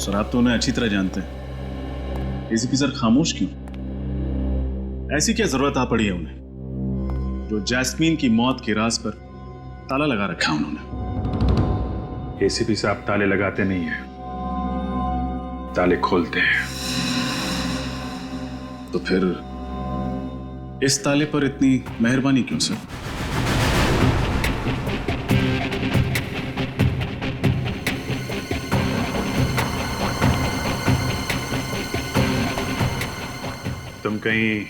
Sir आप तो उन्हें अच्छी तरह जानते हैं। एसीपी सर खामोश क्यों? ऐसी क्या जरूरत आ पड़ी है उन्हें जो जैस्मीन की मौत के राज पर ताला लगा रखा उन्होंने? एसीपी साहब ताले लगाते नहीं हैं, ताले खोलते हैं। तो फिर इस ताले पर इतनी मेहरबानी क्यों सर? तुम कहीं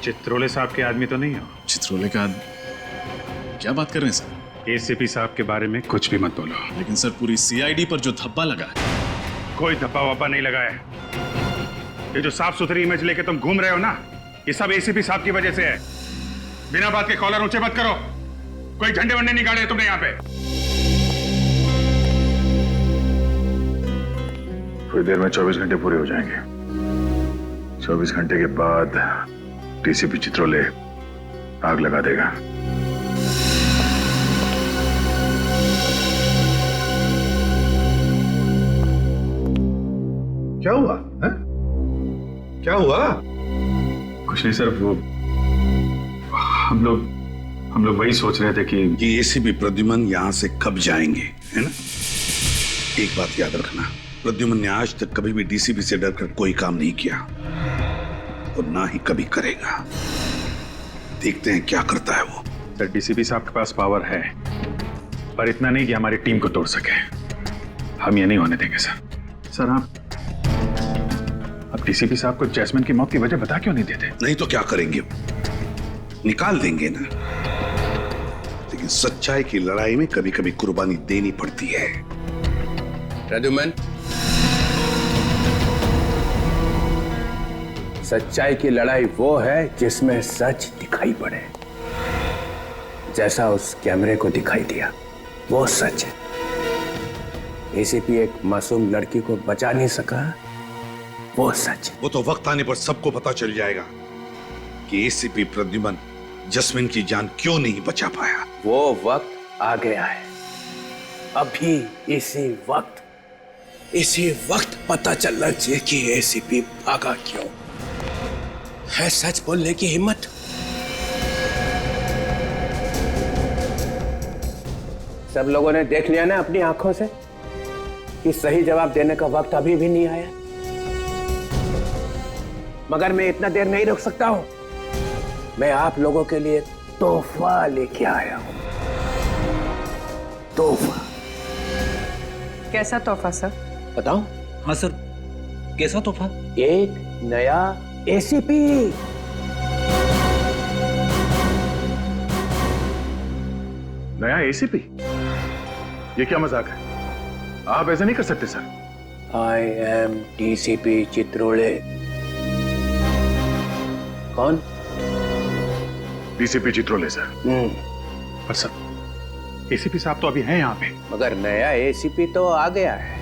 चित्रोले साहब के आदमी तो नहीं हो? चित्रोले का क्या बात कर रहे हैं सर? एसीपी साहब के बारे में कुछ भी मत बोलो। लेकिन सर पूरी सीआईडी पर जो धब्बा लगा है। कोई धब्बा वब्बा नहीं लगा है। ये जो साफ सुथरी इमेज लेके तुम घूम रहे हो ना, ये सब एसीपी साहब की वजह से है। बिना बात के कॉलर ऊंचे मत करो। कोई झंडे वंडे नहीं गाड़े तुमने यहाँ पे। थोड़ी देर में 24 घंटे पूरे हो जाएंगे। 24 घंटे के बाद डीसीपी चित्रोले आग लगा देगा। क्या हुआ है? क्या हुआ? कुछ नहीं सर, वो हम लोग वही सोच रहे थे कि एसीपी प्रद्युमन यहां से कब जाएंगे, है ना? एक बात याद रखना, प्रद्युमन ने आज तक कभी भी डीसीपी से डरकर कोई काम नहीं किया और ना ही कभी करेगा। देखते हैं क्या करता है वो। सर डीसीपी साहब के पास पावर है, पर इतना नहीं कि हमारी टीम को तोड़ सके। हम ये नहीं होने देंगे सर। सर आप डीसीपी साहब को जैस्मिन की मौत की वजह बता क्यों नहीं देते? नहीं तो क्या करेंगे, निकाल देंगे ना। लेकिन सच्चाई की लड़ाई में कभी कभी कुर्बानी देनी पड़ती है। प्रद्युमन, सच्चाई की लड़ाई वो है जिसमें सच दिखाई पड़े। जैसा उस कैमरे को दिखाई दिया वो सच है। एसीपी एक मासूम लड़की को बचा नहीं सका, वो सच है। वो तो वक्त आने पर सबको पता चल जाएगा कि एसीपी प्रद्युमन जैस्मिन की जान क्यों नहीं बचा पाया। वो वक्त आ गया है। अभी इसी वक्त पता चलना चाहिए कि एसीपी भागा क्यों। है सच बोलने की हिम्मत। सब लोगों ने देख लिया ना अपनी आंखों से कि सही जवाब देने का वक्त अभी भी नहीं आया। मगर मैं इतना देर नहीं रुक सकता हूं। मैं आप लोगों के लिए तोहफा लेके आया हूं। तोहफा। कैसा तोहफा सर? बताऊं? हाँ सर, कैसा तोहफा? एक नया एसीपी। नया एसीपी? ये क्या मजाक है? आप ऐसा नहीं कर सकते sir. I am DCP Chitrole. कौन? DCP Chitrole sir. पर सर एसीपी साहब तो अभी हैं यहाँ पे। मगर नया एसीपी तो आ गया है।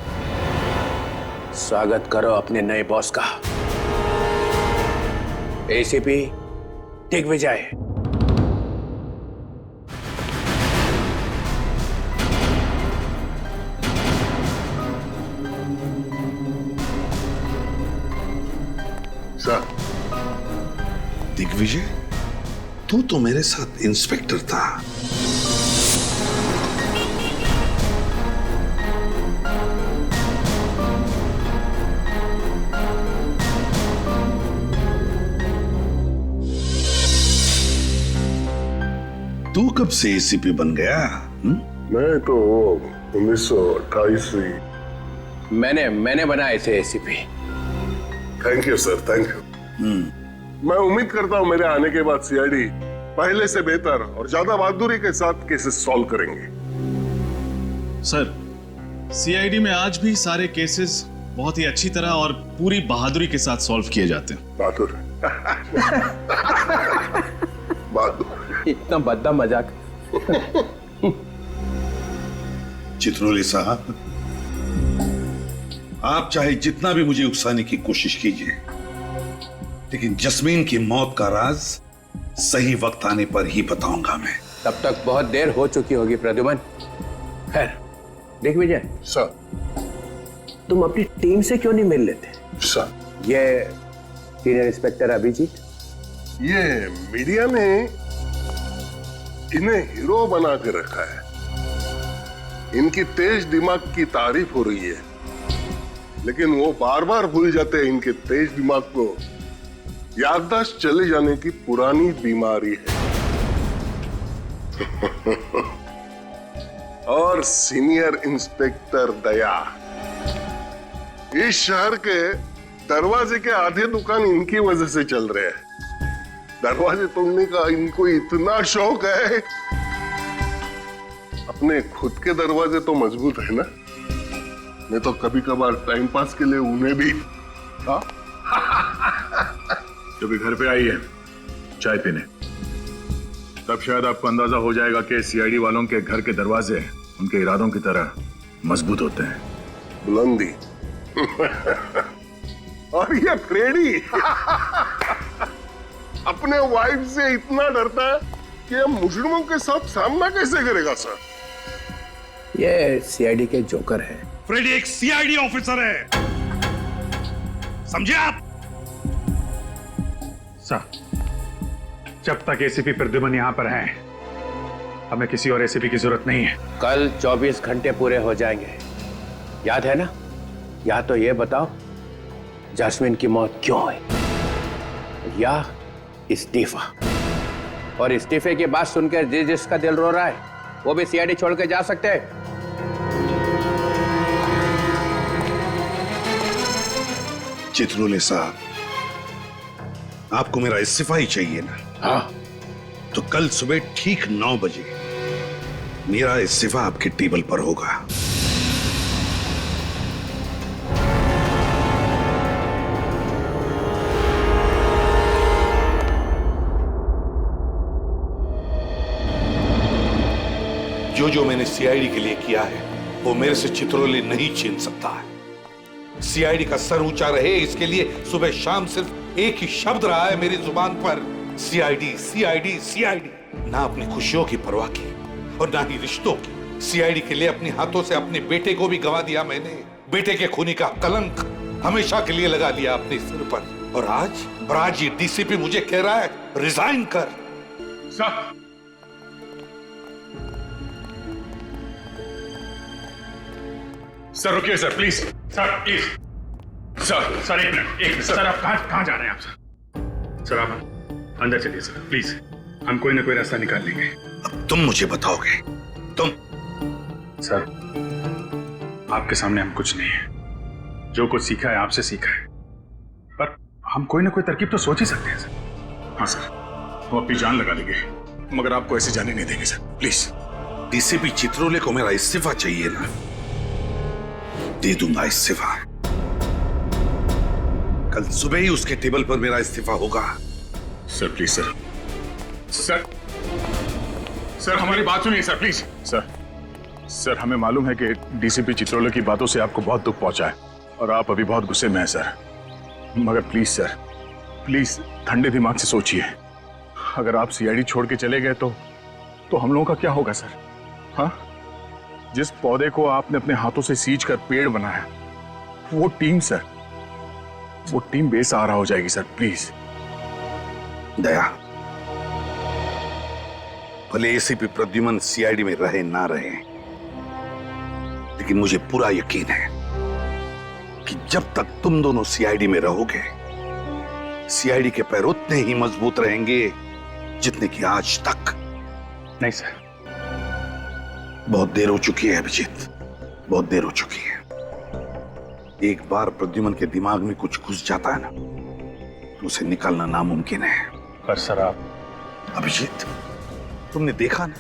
स्वागत करो अपने नए बॉस का। एसीपी दिग्विजय। सर, दिग्विजय, तू तो मेरे साथ इंस्पेक्टर था। तू कब से एसीपी बन गया? मैं तो 1928 से। मैंने बनाए थे ACP. Thank you sir, thank you. मैं उम्मीद करता हूं मेरे आने के बाद सीआईडी पहले से बेहतर और ज्यादा बहादुरी के साथ केसेस सॉल्व करेंगे। सर सीआईडी में आज भी सारे केसेस बहुत ही अच्छी तरह और पूरी बहादुरी के साथ सॉल्व किए जाते हैं। बहादुर। बहादुर। इतना बद्दा मजाक। चित्रोले साहब, आप चाहे जितना भी मुझे उकसाने की कोशिश कीजिए, लेकिन जैस्मीन की मौत का राज सही वक्त आने पर ही बताऊंगा मैं। तब तक बहुत देर हो चुकी होगी प्रद्युमन। खैर दिग्विजय सर, तुम अपनी टीम से क्यों नहीं मिल लेते? सर, ये सीनियर इंस्पेक्टर अभिजीत, ये मीडिया ने इन्हें हीरो बना के रखा है। इनकी तेज दिमाग की तारीफ हो रही है, लेकिन वो बार बार भूल जाते हैं इनके तेज दिमाग को याददाश्त चले जाने की पुरानी बीमारी है। और सीनियर इंस्पेक्टर दया, इस शहर के दरवाजे के आधे दुकान इनकी वजह से चल रहे हैं। दरवाजे तोड़ने का इनको इतना शौक है। अपने खुद के दरवाजे तो मजबूत है ना, नहीं तो कभी कभार टाइम पास के लिए उन्हें भी। हाँ, जब भी घर पे आई है चाय पीने, तब शायद आपको अंदाजा हो जाएगा कि सीआईडी वालों के घर के दरवाजे उनके इरादों की तरह मजबूत होते हैं। बुलंदी और ये फ्रेडी अपने वाइफ से इतना डरता है कि ये मुजरिमों के साथ सामना कैसे करेगा सर? ये सीआईडी के जोकर है। फ्रेडी एक सीआईडी ऑफिसर है, समझे आप? सर, जब तक एसीपी प्रद्युमन यहां पर हैं, हमें किसी और एसीपी की जरूरत नहीं है। कल 24 घंटे पूरे हो जाएंगे, याद है ना? या तो ये बताओ जैस्मिन की मौत क्यों हुई, या इस्तीफा। और इस्तीफे की बात सुनकर जिसका दिल रो रहा है वो भी सीआईडी छोड़ के जा सकते हैं। चित्रोले साहब, आपको मेरा इस्तीफा ही चाहिए ना? हाँ, तो कल सुबह ठीक 9 बजे मेरा इस्तीफा आपके टेबल पर होगा। जो मैंने सीआईडी के लिए किया है वो मेरे से चित्रोले नहीं छीन सकता है। सीआईडी का सर ऊंचा रहे, इसके लिए सुबह शाम सिर्फ एक ही शब्द रहा है मेरी जुबान पर, सीआईडी सीआईडी सीआईडी। ना अपनी खुशियों की परवाह की और ना ही रिश्तों की। सीआईडी के लिए अपने हाथों से अपने बेटे को भी गंवा दिया मैंने। बेटे के खूनी का कलंक हमेशा के लिए लगा लिया अपने सिर पर। और आज ये डीसीपी मुझे कह रहा है रिजाइन कर। सर रुकिए sir, please sir, please sir एक मिनट सर, आप कहां जा रहे हैं आप? सर आप अंदर चलिए सर, प्लीज। हम कोई ना कोई रास्ता निकाल लेंगे। अब तुम मुझे बताओगे? तुम? सर, आपके सामने हम कुछ नहीं है। जो कुछ सीखा है आपसे सीखा है, पर हम कोई ना कोई तरकीब तो सोच ही सकते हैं सर। हाँ सर, वो अपनी जान लगा देंगे, मगर आपको ऐसे जाने नहीं देंगे सर, प्लीज। डीसीपी चित्रोले को मेरा इस्तीफा चाहिए ना? दे दूंगा इस्तीफा। कल सुबह ही उसके टेबल पर मेरा इस्तीफा होगा। Sir please sir, sir sir हमारी बात सुनिए सर, प्लीज। सर हमें मालूम है कि डीसीपी चित्रोले की बातों से आपको बहुत दुख पहुंचा है और आप अभी बहुत गुस्से में हैं सर, मगर प्लीज सर, प्लीज ठंडे दिमाग से सोचिए। अगर आप सीआईडी छोड़ के चले गए तो हम लोगों का क्या होगा सर? हाँ, जिस पौधे को आपने अपने हाथों से सींच कर पेड़ बनाया, वो टीम सर, वो टीम बेसहारा हो जाएगी सर, प्लीज। दया, भले एसीपी प्रद्युमन सीआईडी में रहे ना रहे, लेकिन मुझे पूरा यकीन है कि जब तक तुम दोनों सीआईडी में रहोगे, सीआईडी के पैर उतने ही मजबूत रहेंगे जितने कि आज तक। नहीं सर, बहुत देर हो चुकी है अभिजीत, बहुत देर हो चुकी है। एक बार प्रद्युमन के दिमाग में कुछ घुस जाता है ना, तो उसे निकालना नामुमकिन है। पर सर आप। अभिजीत, तुमने देखा ना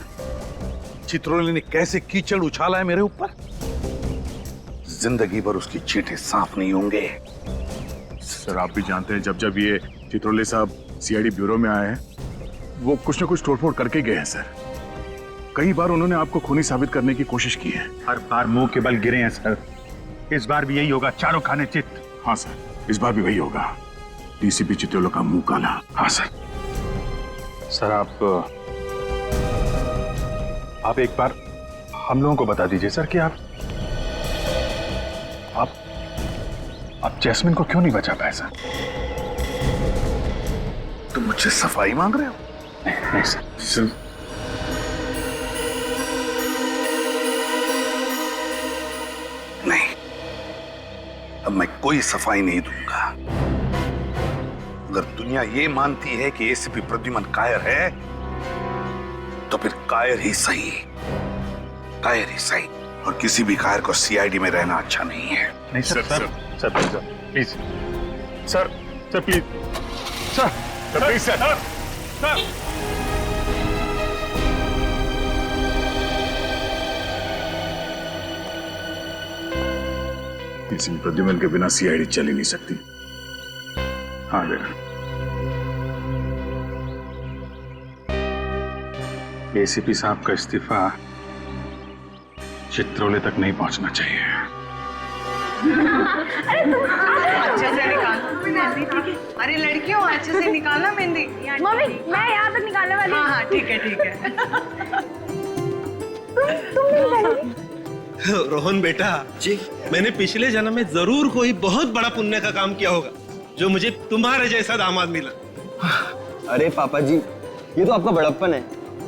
चित्रोले ने कैसे कीचड़ उछाला है मेरे ऊपर। जिंदगी भर उसकी चींटे साफ नहीं होंगे। सर आप भी जानते हैं, जब जब ये चित्रोले साहब सीआईडी ब्यूरो में आए हैं, वो कुछ न कुछ तोड़फोड़ करके गए हैं सर। कई बार उन्होंने आपको खूनी साबित करने की कोशिश की है, हर बार मुंह के बल गिरे हैं सर। इस बार भी यही होगा, चारों खाने चित। हाँ सर, इस बार भी वही होगा, डीसीपी चित्रोले का मुंह काला। हाँ सर। सर आप एक बार हम लोगों को बता दीजिए सर कि आप जैस्मिन को क्यों नहीं बचा पाए सर? तुम मुझसे सफाई मांग रहे हो? नहीं सर, सिर्फ नहीं, अब मैं कोई सफाई नहीं दूंगा। अगर दुनिया ये मानती है कि एसीपी प्रद्युमन कायर है, तो फिर कायर ही सही, कायर ही सही। और किसी भी कायर को सीआईडी में रहना अच्छा नहीं है। नहीं sir, sir please, sir please, sir please, sir. ACP Pradyuman के बिना सीआईडी चल ही नहीं सकती। हाँ बेटा, एसीपी साहब का इस्तीफा चित्रोले तक नहीं पहुंचना चाहिए। अच्छे से निकाल। अरे लड़कियों, अच्छे से निकालना मेहंदी। मम्मी, मैं यहाँ तक निकालने वाली हूँ। हाँ, ठीक है। तुम नहीं निकालोगी? रोहन बेटा जी, मैंने पिछले जन्म में जरूर कोई बहुत बड़ा पुण्य का काम किया होगा जो मुझे तुम्हारे जैसा दामाद मिला। अरे पापा जी, ये तो आपका बड़प्पन है।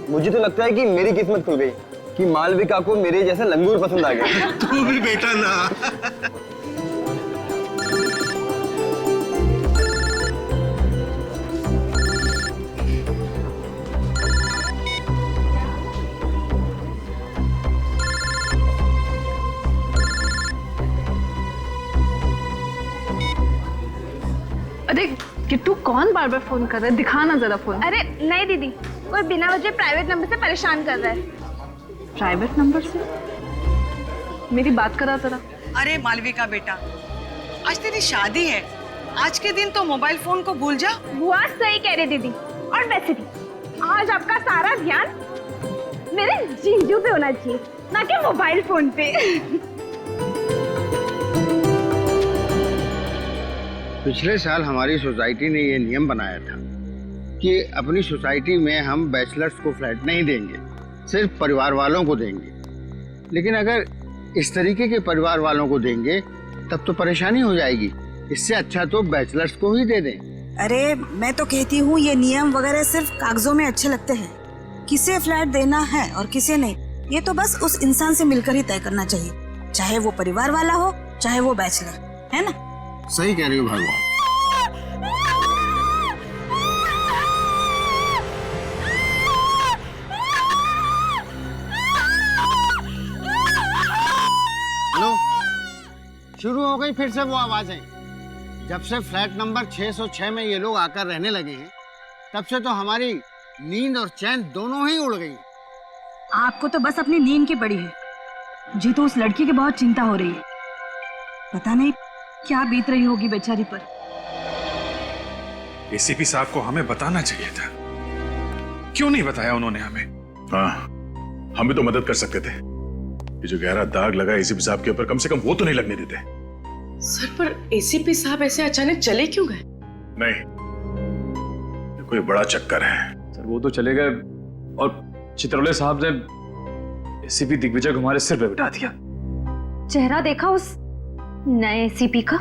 मुझे तो लगता है कि मेरी किस्मत खुल गई कि मालविका को मेरे जैसा लंगूर पसंद आ गया। तू भी बेटा ना। अरे किट्टू, कौन बार बार फोन कर रहा है? दिखाना जरा फोन। अरे नहीं दीदी, कोई बिना वजह प्राइवेट नंबर से परेशान कर रहा है। प्राइवेट नंबर से? मेरी बात करा जरा। अरे मालविका बेटा, आज तेरी शादी है। आज के दिन तो मोबाइल फोन को भूल जा। बुआ सही कह रही दीदी। और वैसे भी आज आपका सारा ध्यान मेरे जीजू पे होना चाहिए, ना कि मोबाइल फोन पे। पिछले साल हमारी सोसाइटी ने ये नियम बनाया था कि अपनी सोसाइटी में हम बैचलर्स को फ्लैट नहीं देंगे, सिर्फ परिवार वालों को देंगे। लेकिन अगर इस तरीके के परिवार वालों को देंगे तब तो परेशानी हो जाएगी। इससे अच्छा तो बैचलर्स को ही दे दें। अरे मैं तो कहती हूँ ये नियम वगैरह सिर्फ कागजों में अच्छे लगते हैं। किसे फ्लैट देना है और किसे नहीं, ये तो बस उस इंसान से मिलकर ही तय करना चाहिए, चाहे वो परिवार वाला हो चाहे वो बैचलर, है ना? सही कह रही हो भागो। हेलो, शुरू हो गई फिर से वो आवाजें। जब से फ्लैट नंबर 606 में ये लोग आकर रहने लगे हैं, तब से तो हमारी नींद और चैन दोनों ही उड़ गई। आपको तो बस अपनी नींद की पड़ी है। मुझे तो उस लड़की की बहुत चिंता हो रही है। पता नहीं क्या बीत रही होगी बेचारी पर। एसीपी साहब को हमें बताना चाहिए था, क्यों नहीं बताया उन्होंने हमें? हाँ, हम भी तो मदद कर सकते थे। ये जो गहरा दाग लगा एसीपी साहब के ऊपर, कम से कम वो तो नहीं लगने देते। सर, पर एसीपी साहब ऐसे अचानक चले क्यों गए? नहीं, ये कोई बड़ा चक्कर है। सर वो तो चले गए और चित्रोले साहब ने एसीपी दिग्विजय को हमारे सिर पे बिठा दिया। चेहरा देखा उस नए एसीपी का?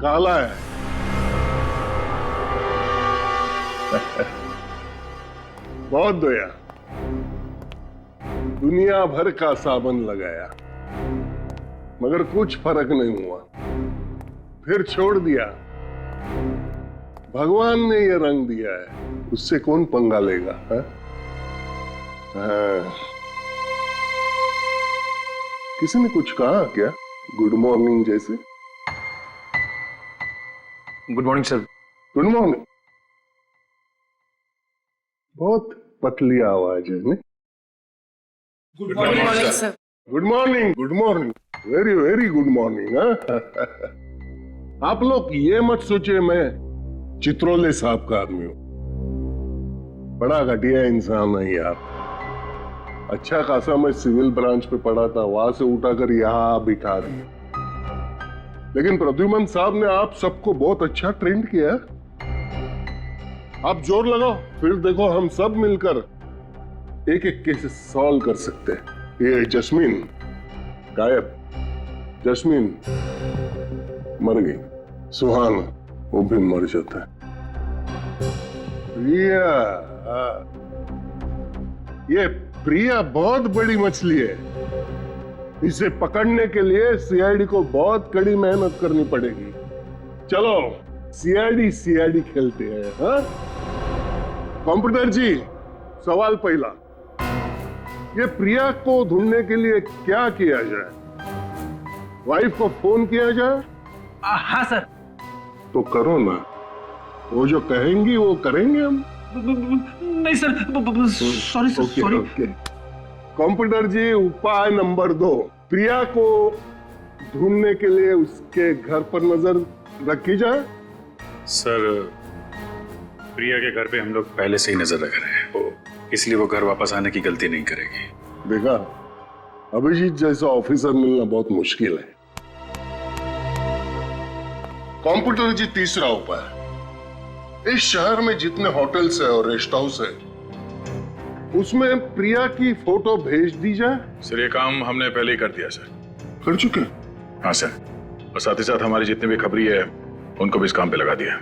काला है। बहुत दया, दुनिया भर का साबन लगाया मगर कुछ फर्क नहीं हुआ, फिर छोड़ दिया। भगवान ने ये रंग दिया है, उससे कौन पंगा लेगा? हाँ? किसी ने कुछ कहा क्या? गुड मॉर्निंग जैसे? Good morning sir. Good morning. बहुत पतली आवाज है नहीं? Good morning sir. Good morning, good morning, very very good morning. आप लोग ये मत सोचिए मैं चित्रोले साहब का आदमी हूं। बड़ा घटिया इंसान है यार। अच्छा खासा मैं सिविल ब्रांच पे पढ़ा था, वहां से उठाकर यहां बिठा दिया। लेकिन प्रद्युमन साहब ने आप सबको बहुत अच्छा ट्रेंड किया। आप जोर लगाओ, फिर देखो हम सब मिलकर एक एक केस सॉल्व कर सकते हैं। ये जस्मीन गायब, जस्मीन मर गई। सुहान, वो भी मर जाता है। प्रिया, ये प्रिया बहुत बड़ी मछली है। इसे पकड़ने के लिए सीआईडी को बहुत कड़ी मेहनत करनी पड़ेगी। चलो सीआईडी खेलते हैं। हाँ? कंप्यूटर जी, सवाल पहला, ये प्रिया को ढूंढने के लिए क्या किया जाए? वाइफ को फोन किया जाए? हाँ सर। तो करो ना, वो जो कहेंगी वो करेंगे हम। नहीं सर, सॉरी। कंप्यूटर जी, उपाय नंबर 2, प्रिया को ढूंढने के लिए उसके घर पर नजर रखी जाए। सर, प्रिया के घर पे हम लोग पहले से ही नजर रख रहे हैं, इसलिए वो घर वापस आने की गलती नहीं करेगी। देखा, अभिजीत जैसा ऑफिसर मिलना बहुत मुश्किल है। कंप्यूटर जी, तीसरा उपाय, इस शहर में जितने होटल्स है और रेस्ट हाउस है, उसमें प्रिया की फोटो भेज दी जाए। सर, ये काम हमने पहले ही कर दिया सर। कर चुके? हाँ सर, और साथ ही साथ हमारी जितने भी खबरी है उनको भी इस काम पे लगा दिया।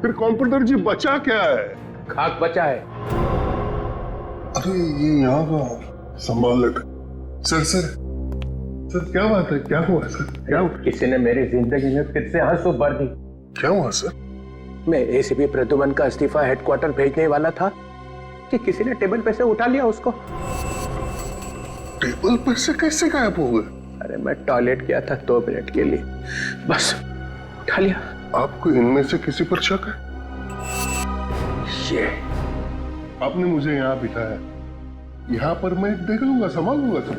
फिर कंप्यूटर जी, बचा क्या है? खाक बचा है। अरे ये यहाँ का संभाल लेते। सर क्या बात है? क्या हुआ सर? क्या हुआ? किसी ने मेरी जिंदगी में फिर से आंसू भर दी। क्या हुआ सर? मैं एसीपी प्रद्युमन का इस्तीफा हेडक्वार्टर भेजने वाला था कि किसी ने टेबल पे से उठा लिया उसको। टेबल पर से कैसे गायब हो गए? अरे मैं टॉयलेट गया था 2 मिनट के लिए, बस उठा लिया। आपको इनमें से किसी पर शक है? ये आपने मुझे यहाँ बिठाया, यहाँ पर मैं देख लूंगा, संभाल लूंगा सब।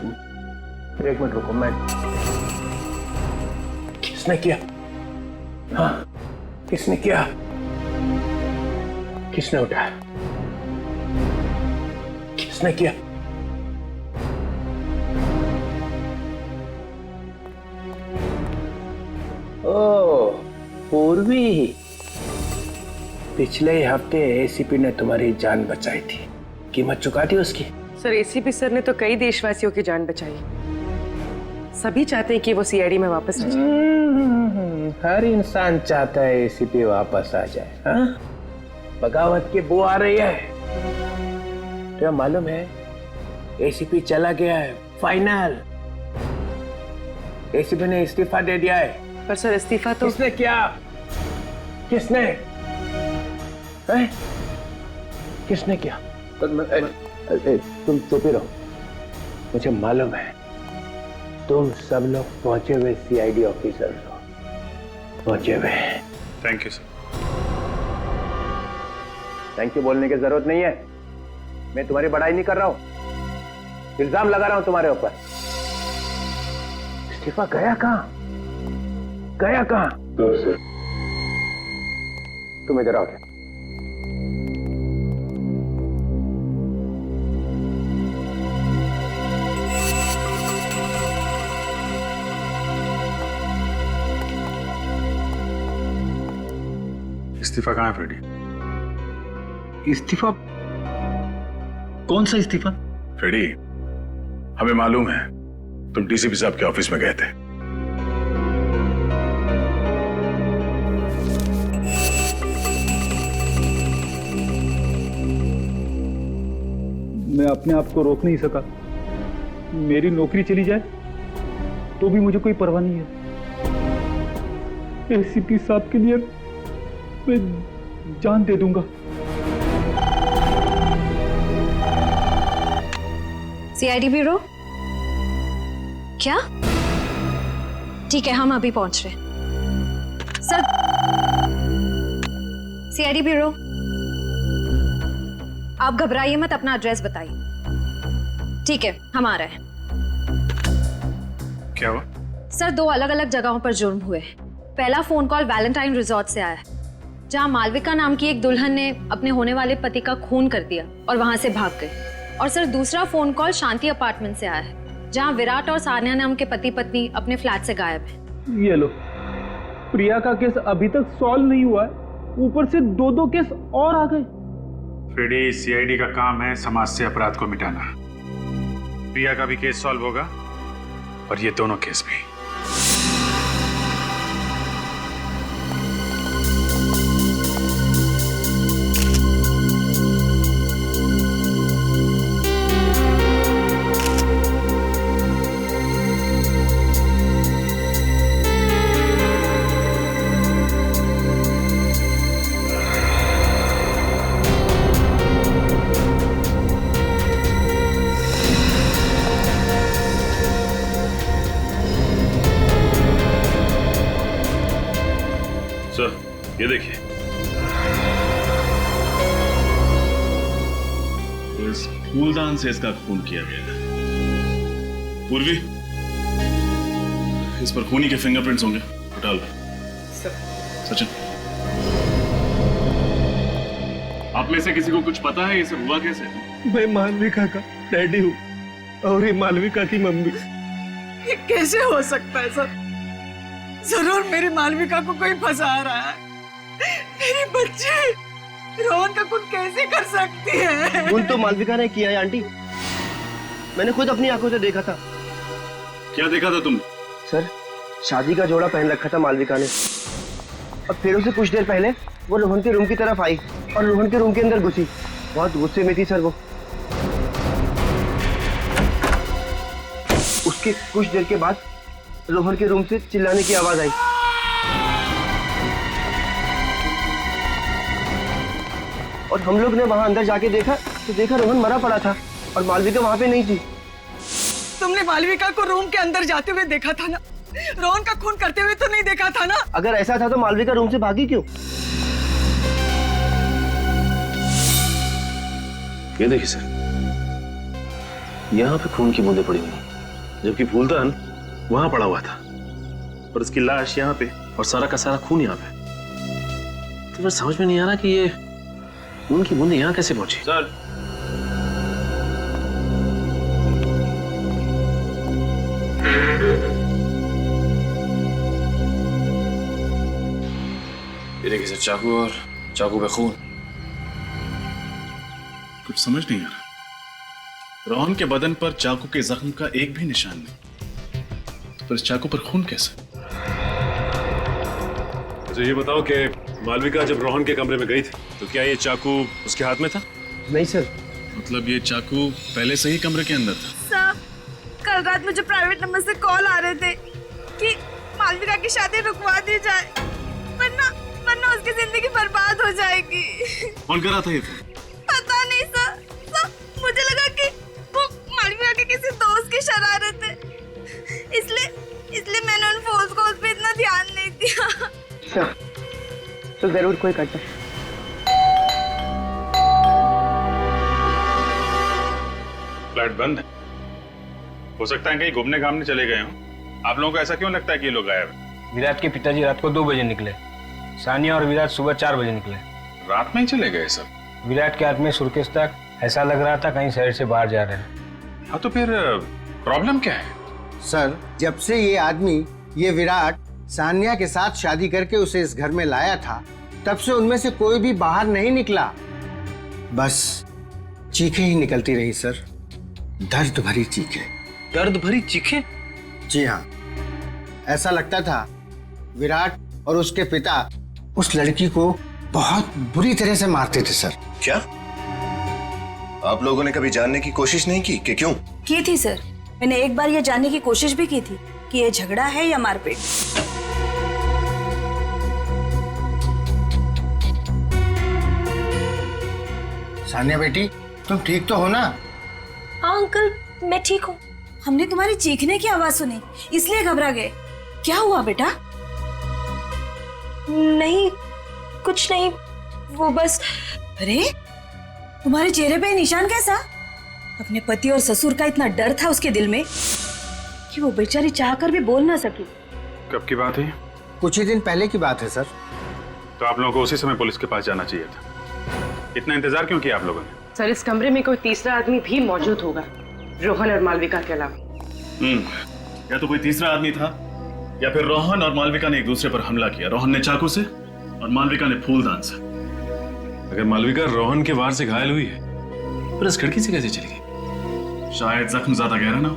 एक मिनट रुको, मैं किसने किया? हाँ, किसने किया? किसने उठाया? किसने किया? ओ, पूर्वी, पिछले हफ्ते एसीपी ने तुम्हारी जान बचाई थी, कीमत चुका दी उसकी। सर, एसीपी सर ने तो कई देशवासियों की जान बचाई। सभी चाहते हैं कि वो सीआईडी में वापस आ जाए। हर इंसान चाहता है एसीपी वापस आ जाए। हाँ? बगावत की बू आ रही है। तो मालूम है एसीपी चला गया है, फाइनल। एसीपी ने इस्तीफा दे दिया है। पर सर, इस्तीफा तो किसने किया? किसने? है? किसने किया? तुम चुप ही रहो। मुझे मालूम है तुम सब लोग पहुंचे हुए सीआईडी ऑफिसर हो, पहुंचे हुए। Thank you sir. Thank you बोलने की जरूरत नहीं है, मैं तुम्हारी बड़ाई नहीं कर रहा हूं, इल्जाम लगा रहा हूं तुम्हारे ऊपर। इस्तीफा गया कहां? गया कहां? तुम इधर आओ। इस्तीफा कहाँ है फ्रेडी? इस्तीफा? कौन सा इस्तीफा? फ्रेडी, हमें मालूम है तुम डीसीपी साहब के ऑफिस में गए थे। मैं अपने आप को रोक नहीं सका। मेरी नौकरी चली जाए तो भी मुझे कोई परवाह नहीं है। एसीपी साहब के लिए मैं जान दे दूंगा। CID bureau? क्या? ठीक है, हम अभी पहुंच रहे हैं। सर, सीआईडी ब्यूरो, आप घबराइए मत, अपना एड्रेस बताइए। ठीक है, हम आ रहे हैं। क्या हुआ? सर, 2 अलग अलग जगहों पर जुर्म हुए। पहला फोन कॉल वैलेंटाइन रिजॉर्ट से आया है, जहां मालविका नाम की एक दुल्हन ने अपने होने वाले पति का खून कर दिया और वहां से भाग गई। और सर, दूसरा फोन कॉल शांति अपार्टमेंट से आया है, जहां विराट और सानिया नाम के पति पत्नी अपने फ्लैट से गायब है। ये लो, प्रिया का केस अभी तक सॉल्व नहीं हुआ है, ऊपर से 2 केस और आ गए। फ्रेडी, सीआईडी का काम है समाज से अपराध को मिटाना। प्रिया का भी केस सॉल्व होगा और ये दोनों केस भी। ये देखिए, तो इस फूलदान से इसका खून किया गया है। पूर्वी, इस पर खूनी के फिंगरप्रिंट्स होंगे, उठा लो। सचिन, आप में से किसी को कुछ पता है ये सब हुआ कैसे? मैं मालविका का डैडी हूँ और ये मालविका की मम्मी। ये कैसे हो सकता है सर? जरूर मेरी मालविका को कोई फंसा रहा है। मेरी बच्ची रोहन का खून कैसे कर सकती है? खून तो मालविका ने किया है आंटी, मैंने खुद अपनी आंखों से देखा था। क्या देखा था तुम? सर, शादी का जोड़ा पहन रखा था मालविका ने और फिर उसे कुछ देर पहले वो रोहन के रूम की तरफ आई और रोहन के रूम के अंदर घुसी। बहुत गुस्से में थी सर वो। उसके कुछ देर के बाद रोहन के रूम से चिल्लाने की आवाज आई। और हम लोग ने वहां अंदर जाके देखा तो देखा रोहन मरा पड़ा था और मालविका वहां पे नहीं थी। तुमने मालविका को रूम के अंदर जाते हुए देखा था ना? रोहन का खून करते हुए तो नहीं देखा था ना? अगर ऐसा था तो मालविका रूम से भागी क्यों? ये देखिए सर, यहाँ पे खून की बूंदें पड़ी हुई, जबकि फूलदान वहां पड़ा हुआ था और उसकी लाश यहाँ पे और सारा का सारा खून यहाँ पे। तो फिर समझ में नहीं आ रहा कि ये खून की बूंदें यहाँ कैसे पहुंची। सर, ये देखिए सर, चाकू और चाकू पे खून। कुछ समझ नहीं आ रहा। रोहन के बदन पर चाकू के जख्म का एक भी निशान नहीं, तो इस चाकू पर खून कैसे? तो ये बताओ कि मालविका जब रोहन के कमरे में गई थी तो क्या ये चाकू उसके हाथ में था? नहीं सर। मतलब ये चाकू पहले से ही कमरे के अंदर था? सर, कल रात मुझे प्राइवेट नंबर से कॉल आ रहे थे कि मालविका की शादी रुकवा दी जाए, वरना उसकी जिंदगी बर्बाद हो जाएगी। कौन कर रहा था ये फोन? पता नहीं सर, मुझे लगा कि वो मालविका के किसी दोस्त की शरारत है, इसलिए मैंने उन फोन को उस पे इतना ध्यान नहीं दिया। सर, तो जरूर कोई करता। फ्लैट बंद है, हो सकता है कहीं घूमने घामने चले गए हों। आप लोगों को ऐसा क्यों लगता है कि ये लोग गायब हैं? विराट के पिताजी रात को 2 बजे निकले, सानिया और विराट सुबह 4 बजे निकले। रात में ही चले गए सब? विराट के हाथ में सुर्केस तक, ऐसा लग रहा था कहीं शहर से बाहर जा रहे हैं। हाँ, तो फिर प्रॉब्लम क्या है? सर, जब से ये आदमी, ये विराट सानिया के साथ शादी करके उसे इस घर में लाया था, तब से उनमें से कोई भी बाहर नहीं निकला। बस चीखें ही निकलती रही सर, दर्द भरी चीखें। दर्द भरी चीखें? जी हाँ, ऐसा लगता था विराट और उसके पिता उस लड़की को बहुत बुरी तरह से मारते थे सर। क्या आप लोगों ने कभी जानने की कोशिश नहीं की कि क्यों? की थी सर, मैंने एक बार ये जानने की कोशिश भी की थी कि ये झगड़ा है या मारपीट। सानिया बेटी, तुम ठीक तो हो ना? हाँ अंकल, मैं ठीक हूँ। हमने तुम्हारी चीखने की आवाज सुनी, इसलिए घबरा गए। क्या हुआ बेटा? नहीं, कुछ नहीं, वो बस। अरे, तुम्हारे चेहरे पे निशान कैसा? अपने पति और ससुर का इतना डर था उसके दिल में कि वो बेचारी चाहकर भी बोल ना सकी। कब की बात है? कुछ ही दिन पहले की बात है सर। तो आप लोगों को उसी समय पुलिस के पास जाना चाहिए था। इतना इंतजार क्यों किया आप लोगों ने? सर, इस कमरे में कोई तीसरा आदमी भी मौजूद होगा, रोहन और मालविका के अलावा। या तो कोई तीसरा आदमी था या फिर रोहन और मालविका ने एक दूसरे पर हमला किया। रोहन ने चाकू से और मालविका ने फूलदान से। अगर मालविका रोहन के वार से घायल हुई है, पर इस खिड़की से कैसे चली गई? शायद जख्म ज्यादा गहरा ना हो।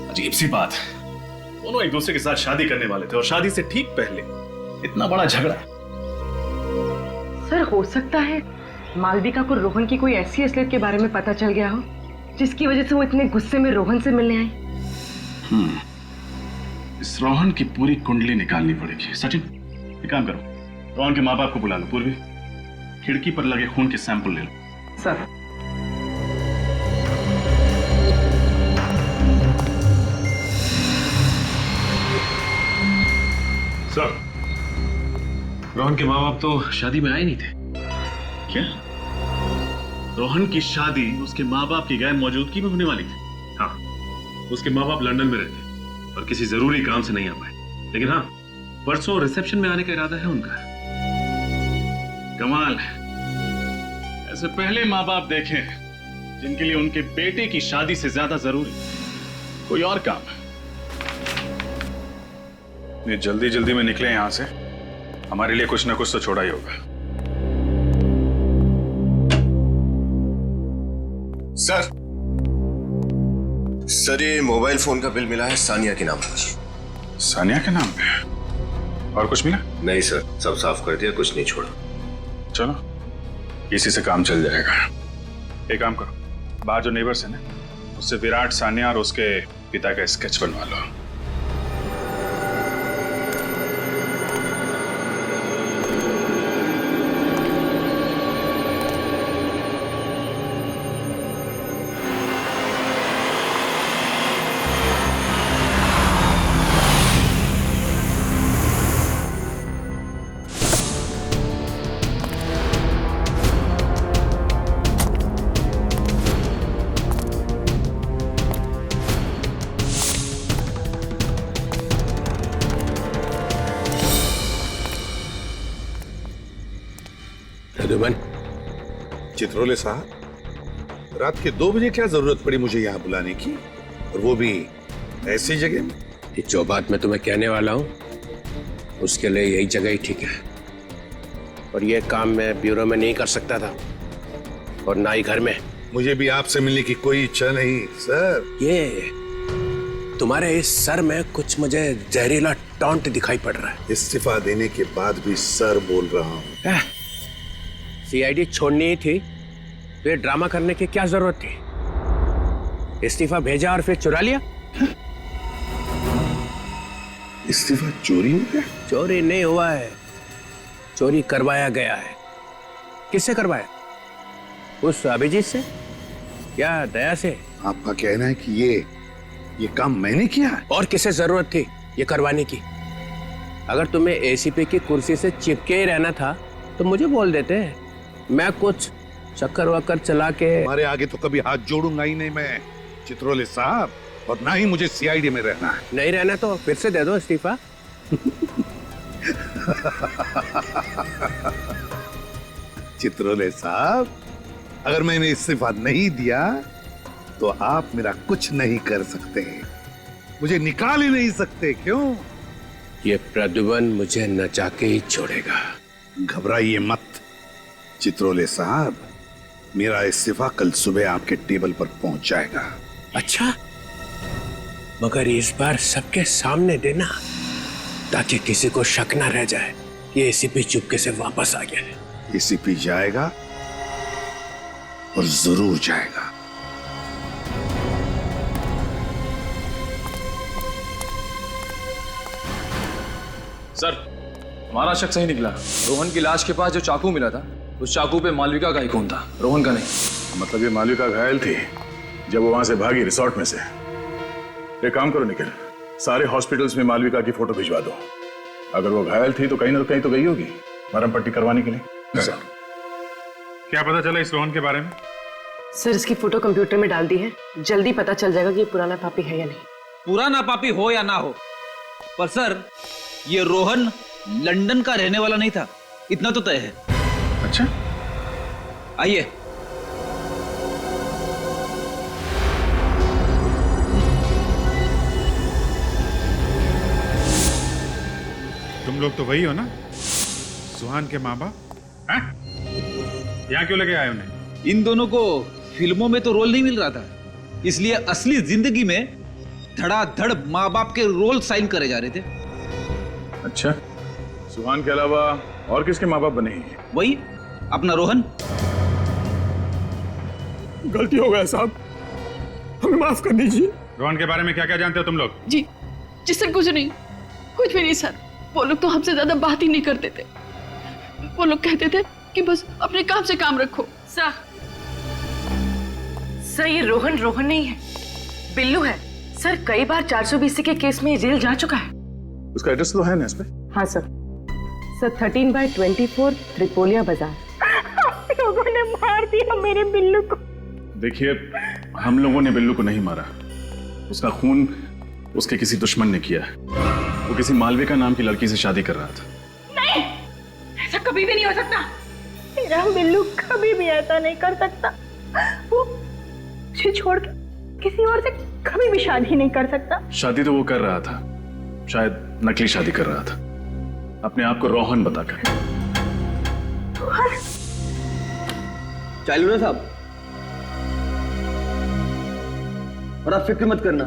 अजीब सी बात है, दोनों एक दूसरे के साथ शादी करने वाले थे और शादी से ठीक पहले इतना बड़ा झगड़ा। सर, हो सकता है मालविका को रोहन की कोई ऐसी असलियत के बारे में पता चल गया हो जिसकी वजह से वो इतने गुस्से में रोहन से मिलने आई। इस रोहन की पूरी कुंडली निकालनी पड़ेगी। सचिन, एक काम करो, रोहन के माँ बाप को बुला लो। पूर्वी, खिड़की पर लगे खून के सैंपल ले लो। सर। सर, रोहन के माँ बाप तो शादी में आए नहीं थे। क्या? रोहन की शादी उसके माँ बाप की गैर मौजूदगी में होने वाली थी? हाँ, उसके माँ बाप लंदन में रहते और किसी जरूरी काम से नहीं आ पाए, लेकिन हाँ, परसों रिसेप्शन में आने का इरादा है उनका। कमाल है, ऐसे पहले माँ बाप देखे जिनके लिए उनके बेटे की शादी से ज्यादा जरूरी कोई और काम है। ये जल्दी जल्दी में निकले यहां से, हमारे लिए कुछ ना कुछ तो छोड़ा ही होगा। सर ये मोबाइल फोन का बिल मिला है सानिया के नाम पर। सानिया के नाम पे? और कुछ मिला? नहीं सर, सब साफ कर दिया, कुछ नहीं छोड़ा। चलो, इसी से काम चल जाएगा। एक काम करो, बाहर जो नेबर्स है ना, उससे विराट, सानिया और उसके पिता का स्केच बनवा लो। चित्रोले साहब, रात के 2 बजे क्या जरूरत पड़ी मुझे यहाँ बुलाने की, और वो भी ऐसी जगह में? जो बात मैं तुम्हें कहने वाला हूँ उसके लिए यही जगह ही ठीक है, और ये काम मैं ब्यूरो में नहीं कर सकता था और ना ही घर में। मुझे भी आपसे मिलने की कोई इच्छा नहीं सर। ये तुम्हारे इस सर में कुछ मुझे जहरीला टॉन्ट दिखाई पड़ रहा है। इस्तीफा देने के बाद भी सर बोल रहा हूँ। सीआईडी छोड़नी ही थी तो ये ड्रामा करने की क्या जरूरत थी? इस्तीफा भेजा और फिर चुरा लिया। इस्तीफा चोरी हो गया? चोरी नहीं हुआ है, चोरी करवाया गया है। किससे करवाया? उस अभिजीत से या दया से? आपका कहना है कि ये काम मैंने किया है? और किसे जरूरत थी ये करवाने की? अगर तुम्हें एसीपी की कुर्सी से चिपके ही रहना था तो मुझे बोल देते, मैं कुछ चक्कर वक्कर चला के। हमारे आगे तो कभी हाथ जोड़ूंगा ही नहीं मैं चित्रोले साहब, और ना ही मुझे सीआईडी में रहना है। नहीं रहना तो फिर से दे दो इस्तीफा। चित्रोले साहब, अगर मैंने इस्तीफा नहीं दिया तो आप मेरा कुछ नहीं कर सकते, मुझे निकाल ही नहीं सकते। क्यों? ये प्रद्युमन मुझे नचा के ही छोड़ेगा। घबराइए मत चित्रोले साहब, मेरा इस्तीफा कल सुबह आपके टेबल पर पहुंच जाएगा। अच्छा, मगर इस बार सबके सामने देना, ताकि किसी को शक ना रह जाए कि एसीपी चुपके से वापस आ गया है। एसीपी जाएगा और जरूर जाएगा। सर, हमारा शक सही निकला। रोहन की लाश के पास जो चाकू मिला था, उस चाकू पे मालविका का ही खून था, रोहन का नहीं। मतलब ये मालविका घायल थी जब वो वहां से भागी रिसोर्ट में से। एक काम करो निखिल, सारे हॉस्पिटल्स में मालविका की फोटो भिजवा दो। अगर वो घायल थी तो कहीं ना कहीं तो गई होगी मरहम पट्टी करवाने के लिए। सर, क्या पता चला इस रोहन के बारे में? सर, इसकी फोटो कंप्यूटर में डाल दी है, जल्दी पता चल जाएगा कि ये पुराना पापी है या नहीं। पुराना पापी हो या ना हो, पर सर ये रोहन लंदन का रहने वाला नहीं था, इतना तो तय है। अच्छा, आइए। तुम लोग तो वही हो ना, सुहान के माँ बाप? यहाँ क्यों लेके आए उन्हें? इन दोनों को फिल्मों में तो रोल नहीं मिल रहा था, इसलिए असली जिंदगी में धड़ाधड़ माँ बाप के रोल साइन करे जा रहे थे। अच्छा, सुहान के अलावा और किसके माँ बाप बने हैं? वही अपना रोहन। गलती हो गया साहब, हमें माफ कर दीजिए। रोहन के बारे में क्या क्या जानते हो तुम लोग? जी सर, कुछ नहीं, कुछ भी नहीं सर। वो लोग तो हमसे ज्यादा बात ही नहीं करते थे। वो लोग कहते थे कि बस अपने काम से काम रखो। सर ये रोहन नहीं है, बिल्लू है। सर कई बार 420 के केस में जेल जा चुका है। उसका एड्रेस तो है ना इस पे? हाँ सर। सर 13/24 त्रिपोलिया बाजार। लोगों ने मार दिया मेरे बिल्लू को। देखिए, हम लोगों ने बिल्लू को नहीं मारा, उसका खून उसके किसी दुश्मन ने किया है। वो किसी मालविका नाम की लड़की से शादी कर रहा था। नहीं, ऐसा कभी भी नहीं हो सकता। मेरा बिल्लू कभी भी ऐसा नहीं कर सकता। वो मुझे छोड़ के किसी और से कभी भी शादी नहीं कर सकता। शादी तो वो कर रहा था, शायद नकली शादी कर रहा था, अपने आप को रोहन बताकर। चालू ना साहब, और आप फिक्र मत करना,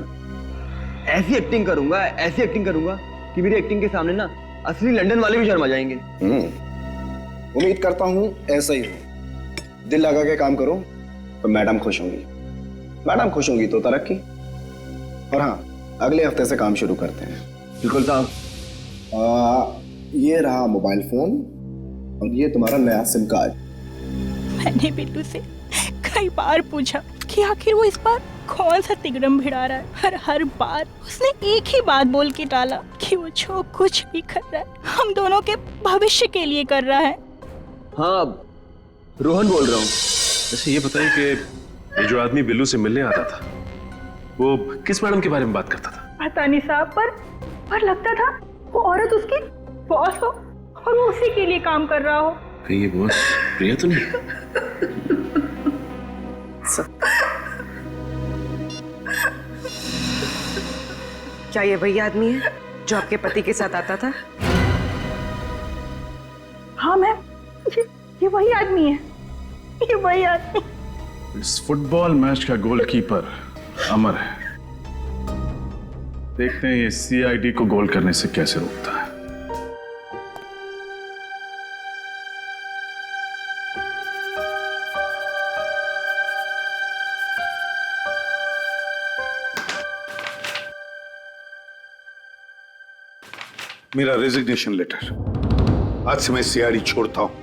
ऐसी एक्टिंग करूंगा कि मेरी एक्टिंग के सामने ना असली लंदन वाले भी शर्मा जाएंगे। उम्मीद करता हूं ऐसा ही हो। दिल लगा के काम करो तो मैडम खुश होंगी तो तरक्की। और हाँ, अगले हफ्ते से काम शुरू करते हैं। बिल्कुल साहब। ये रहा मोबाइल फोन और ये तुम्हारा नया सिम कार्ड। मैंने बिल्लू से कई बार पूछा कि आखिर वो इस बार कौन सा तिगड़म भिड़ा रहा है। हर बार उसने एक ही बात बोल के टाला कि वो जो कुछ भी कर रहा है हम दोनों के भविष्य के लिए कर रहा है। हाँ, रोहन बोल रहा हूँ। अच्छा ये बताइए कि ये जो आदमी बिल्लू से मिलने आता था वो किस मैडम के बारे में बात करता था? पता नहीं साहब, पर लगता था वो औरत उसकी बॉस हो और वो उसी के लिए काम कर रहा हो। कहीं ये बॉस प्रिया तो नहीं? क्या ये वही आदमी है जो आपके पति के साथ आता था? हाँ मैम, ये वही आदमी है, ये वही आदमी। इस फुटबॉल मैच का गोलकीपर अमर है। देखते हैं ये सीआईडी को गोल करने से कैसे रोकता है। मेरा रेजिग्नेशन लेटर। आज से मैं सीआईडी छोड़ता हूं।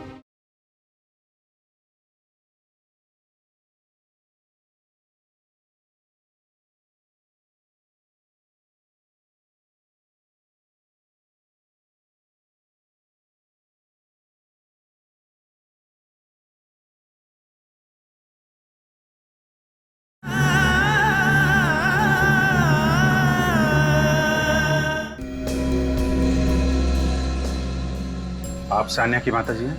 आप सान्या की माता जी हैं?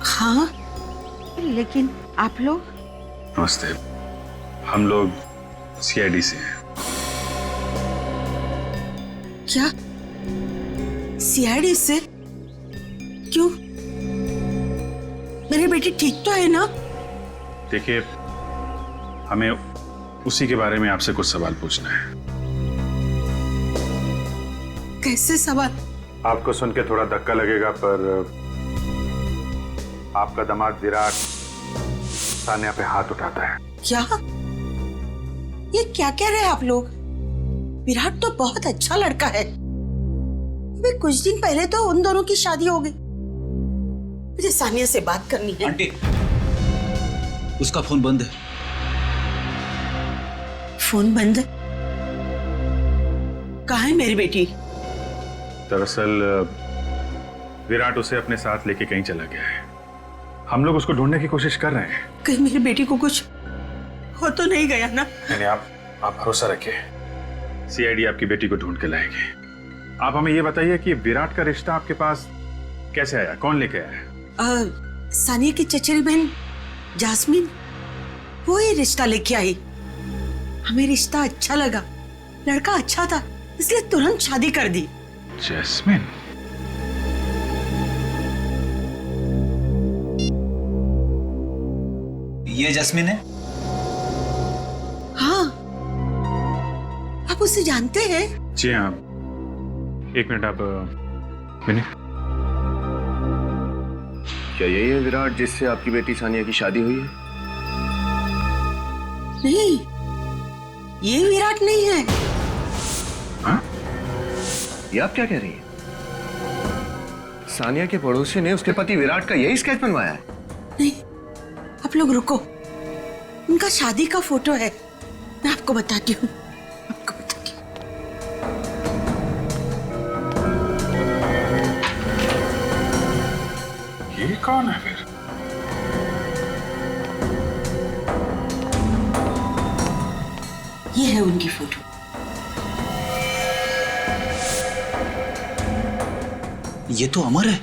हाँ, लेकिन आप लोग? नमस्ते, हम लोग सीआईडी से हैं। क्या सीआईडी से? क्यों? मेरी बेटी ठीक तो है ना? देखिए, हमें उसी के बारे में आपसे कुछ सवाल पूछना है। कैसे सवाल? आपको सुन के थोड़ा धक्का लगेगा, पर आपका दामाद विराट सान्या पे हाथ उठाता है। क्या? ये क्या कह रहे हैं आप लोग? विराट तो बहुत अच्छा लड़का है। अभी कुछ दिन पहले तो उन दोनों की शादी हो गई। मुझे सानिया से बात करनी है। आंटी, उसका फोन बंद है। फोन बंद? कहाँ है मेरी बेटी? दरअसल विराट उसे अपने साथ लेके कहीं चला गया है। हम लोग उसको ढूंढने की कोशिश कर रहे हैं। कहीं मेरी बेटी को कुछ हो तो नहीं गया ना? नहीं, आप भरोसा रखिए, सीआईडी आपकी बेटी को ढूंढ के लाएगी। आप हमें ये बताइए कि विराट का रिश्ता आपके पास कैसे आया, कौन लेके आया? सानिया की चचेरी बहन जास्मीन, वो ही रिश्ता लेके आई। हमें रिश्ता अच्छा लगा, लड़का अच्छा था, इसलिए तुरंत शादी कर दी। जैस्मिन? ये जैस्मिन है? हाँ, आप उसे जानते हैं? जी हाँ। एक मिनट, आप मिनट। क्या यही है विराट जिससे आपकी बेटी सानिया की शादी हुई है? नहीं, ये विराट नहीं है। हाँ? ये आप क्या कह रही हैं? सानिया के पड़ोसी ने उसके पति विराट का यही स्केच बनवाया है? नहीं, आप लोग रुको, उनका शादी का फोटो है, मैं आपको बताती हूँ। कौन है फिर? ये है उनकी फोटो। ये तो अमर है।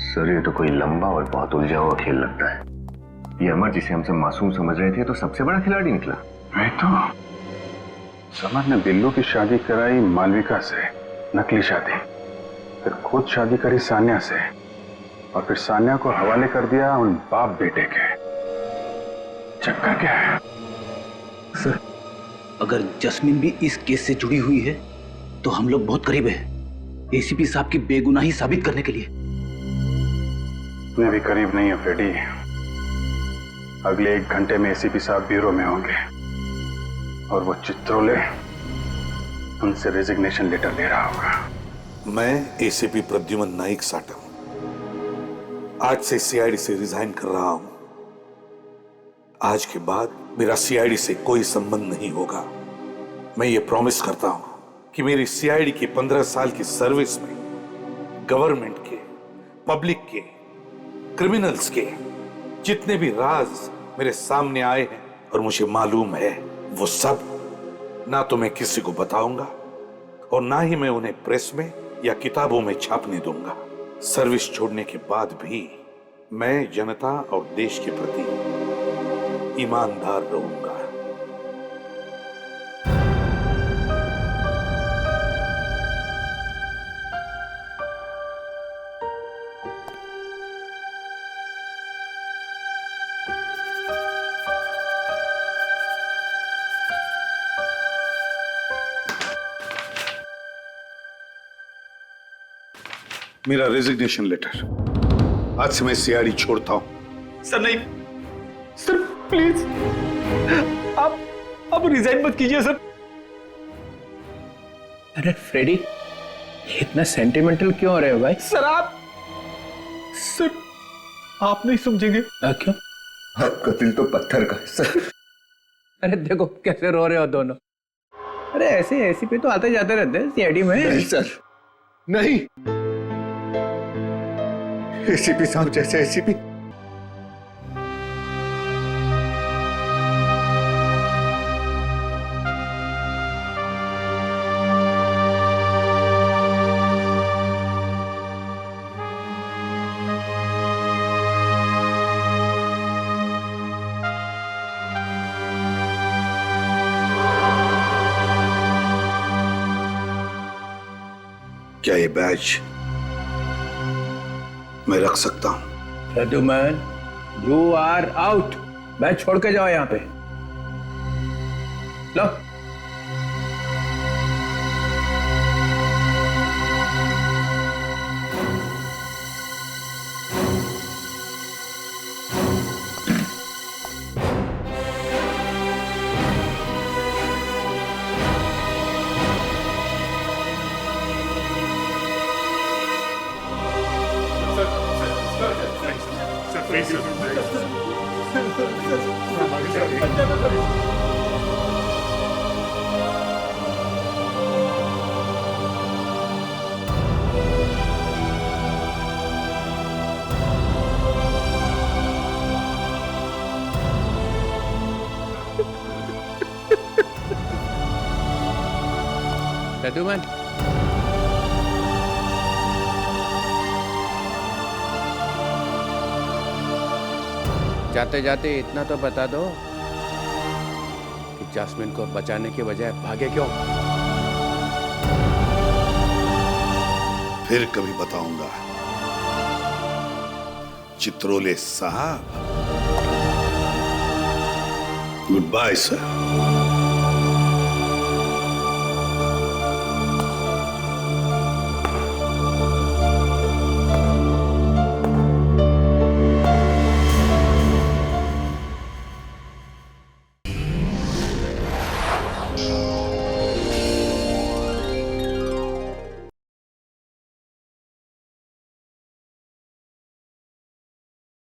सर ये तो कोई लंबा और बहुत उलझा हुआ खेल लगता है। ये अमर जिसे हमसे मासूम समझ रहे थे तो सबसे बड़ा खिलाड़ी निकला। वही तो। समर ने बिल्लू की शादी कराई मालविका से, नकली शादी। फिर खुद शादी करी सान्या से, और फिर सान्या को हवाले कर दिया उन बाप बेटे के। चक्कर क्या है? सर, अगर जस्मीन भी इस केस से जुड़ी हुई है तो हम लोग बहुत करीब है एसीपी साहब की बेगुनाही साबित करने के लिए। मैं भी करीब नहीं हूं फ्रेडी। अगले 1 घंटे में एसीपी साहब ब्यूरो में होंगे और वो चित्रोले उनसे रेजिग्नेशन लेटर ले रहा होगा। मैं एसीपी प्रद्युमन नाइक साटम आज से सीआईडी से रिजाइन कर रहा हूं। आज के बाद मेरा सीआईडी से कोई संबंध नहीं होगा। मैं ये प्रॉमिस करता हूं कि मेरी सीआईडी की 15 साल की सर्विस में गवर्नमेंट के, पब्लिक के, क्रिमिनल्स के जितने भी राज मेरे सामने आए हैं और मुझे मालूम है, वो सब ना तो मैं किसी को बताऊंगा और ना ही मैं उन्हें प्रेस में या किताबों में छापने दूंगा। सर्विस छोड़ने के बाद भी मैं जनता और देश के प्रति ईमानदार रहूंगा। मेरा रेजिग्नेशन लेटर। आज से मैं सीआईडी छोड़ता हूं। सर नहीं, सर प्लीज आप रिजाइन मत कीजिए सर। अरे फ्रेडी, इतना सेंटिमेंटल क्यों हो रहे हो भाई? सर आप नहीं समझेंगे। क्यों? आपका दिल तो पत्थर का है सर। अरे देखो कैसे रो रहे हो दोनों। अरे ऐसे एसीपी तो आते जाते रहते हैं सीआईडी में। नहीं सर, नहीं। एसीपी साहब जैसे एसीपी क्या ये बैच मैं रख सकता हूं? Pradyuman, you are out. Batch छोड़ के जाओ यहां पे। लो। प्रद्युमन, जाते जाते इतना तो बता दो कि जैस्मिन को बचाने के बजाय भागे क्यों? फिर कभी बताऊंगा चित्रोले साहब। Good bye sir.